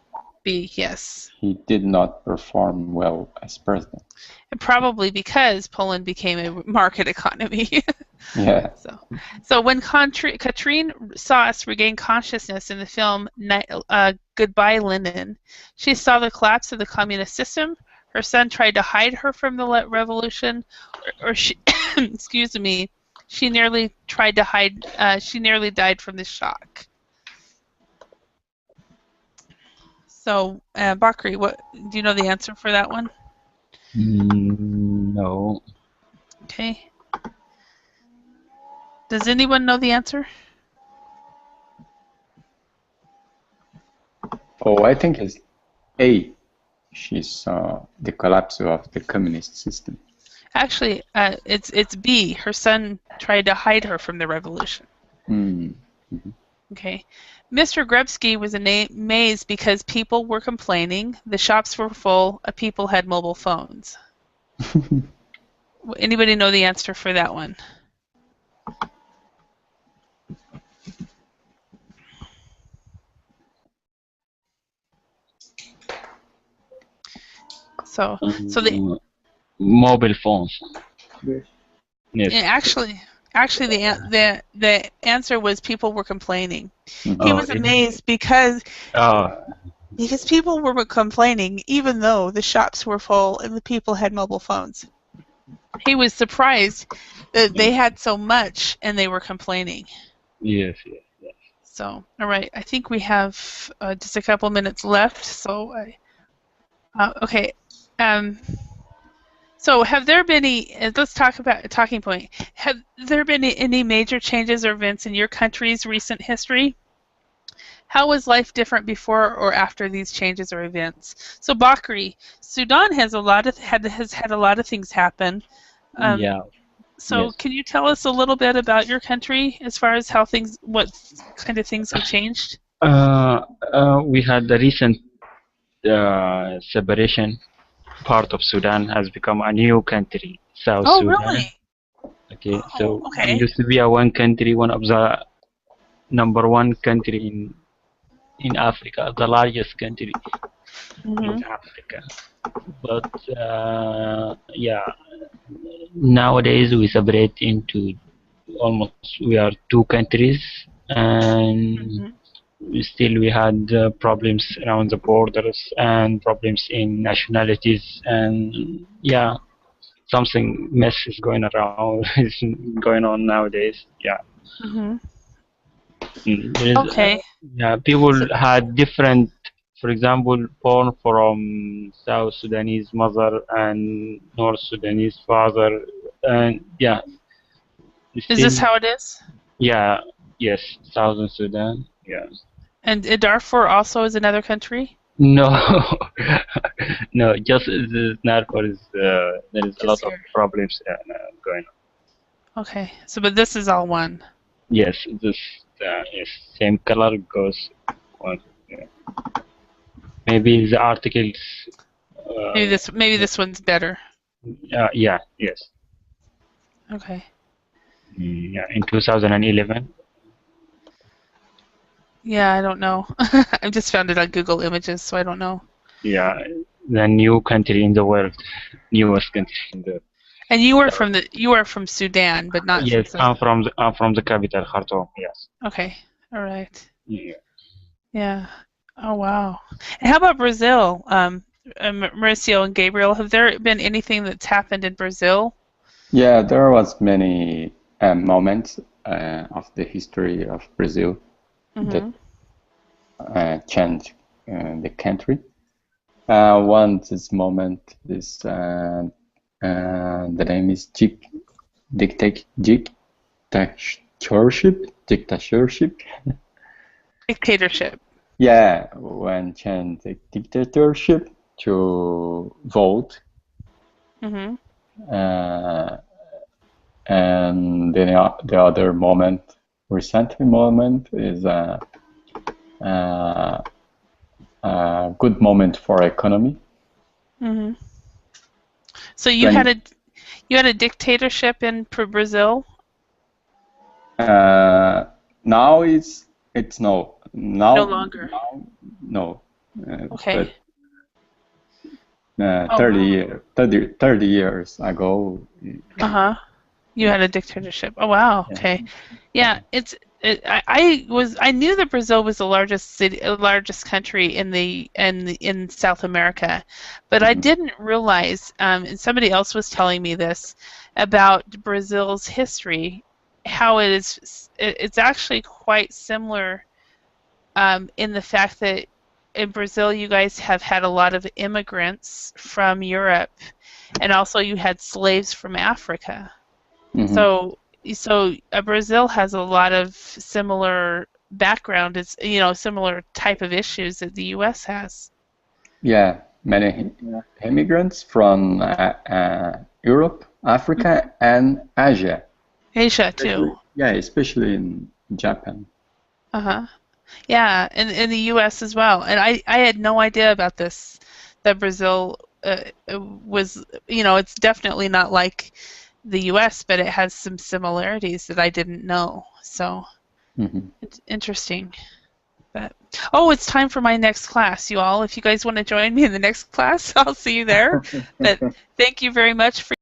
A: B, yes.
B: he did not perform well as president.
A: And probably because Poland became a market economy.
B: Yeah.
A: So when Katrine Sauce regained consciousness in the film Goodbye Lenin, she saw the collapse of the communist system. Her son tried to hide her from the revolution, or she, excuse me, She nearly tried to hide. She nearly died from the shock. So, Bakri, what do you know the answer for that one?
C: No.
A: Okay. Does anyone know the answer?
B: Oh, I think it's A. She's the collapse of the communist system.
A: Actually, it's B. Her son tried to hide her from the revolution. Okay. Mr. Grebsky was amazed because people were complaining, the shops were full, people had mobile phones. Anybody know the answer for that one? So the
C: mobile phones. Yes.
A: Actually, the answer was people were complaining. He
C: Oh,
A: was amazed because
C: Oh,
A: people were complaining even though the shops were full and the people had mobile phones. He was surprised that they had so much and they were complaining.
C: yes.
A: So, all right, I think we have just a couple minutes left. So, okay. So, have there been any? Let's talk about a talking point. Have there been any major changes or events in your country's recent history? How was life different before or after these changes or events? So, Bakri, Sudan has had a lot of things happen.
C: Yeah.
A: So,
C: Yes.
A: can you tell us a little bit about your country as far as what kind of things have changed?
C: We had the recent separation. Part of Sudan has become a new country, South Sudan.
A: Really?
C: Okay,
A: Oh,
C: so
A: okay.
C: it used to be one country, one of the number one country in Africa, the largest country in Africa. But nowadays we separate into we are two countries, and still we had problems around the borders and problems in nationalities, and something mess is going around is going on nowadays.
A: Okay.
C: People had different, for example, born from South Sudanese mother and North Sudanese father, and
A: Is this how it is?
C: Yes, Southern Sudan.
A: And Darfur also is another country?
C: No, no, just the Darfur is there is a lot of problems going on.
A: Okay, so but this is all one.
C: Yes, this same color goes on. Maybe the articles.
A: Maybe this one's better.
C: Yes.
A: Okay.
C: In 2011.
A: Yeah, I don't know. I just found it on Google Images, so I don't know.
C: Yeah, the new country in the world, newest country in the.
A: And you are from Sudan, but not.
C: Yes, I'm from the capital, Khartoum. Yes.
A: Okay. All right.
C: Yeah.
A: Oh wow. And how about Brazil? Mauricio and Gabriel, have there been anything that's happened in Brazil?
B: Yeah, there was many moments of the history of Brazil that changed the country. One this moment is the name is dictatorship.
A: Dictatorship.
B: Yeah, when changed the dictatorship to vote. And then the other moment, recent moment, is a good moment for economy.
A: So you had a dictatorship in Brazil?
B: Now it's no
A: longer.
B: No.
A: Okay.
B: But 30 years ago.
A: You had a dictatorship. Oh wow. Okay. Yeah, I knew that Brazil was the largest country in South America, but I didn't realize, and somebody else was telling me this about Brazil's history how it's actually quite similar in the fact that in Brazil you guys have had a lot of immigrants from Europe, and also you had slaves from Africa.
B: Mhm.
A: So Brazil has a lot of similar background. It's similar type of issues that the U.S. has.
B: Yeah, many immigrants from Europe, Africa, and Asia.
A: Asia too.
B: Yeah, especially in Japan.
A: Uh-huh. Yeah, and in the U.S. as well. And I had no idea about this, that Brazil was, it's definitely not like the U.S., but it has some similarities that I didn't know. So
B: Mhm.
A: it's interesting. But it's time for my next class, you all. If you guys want to join me in the next class, I'll see you there. But thank you very much for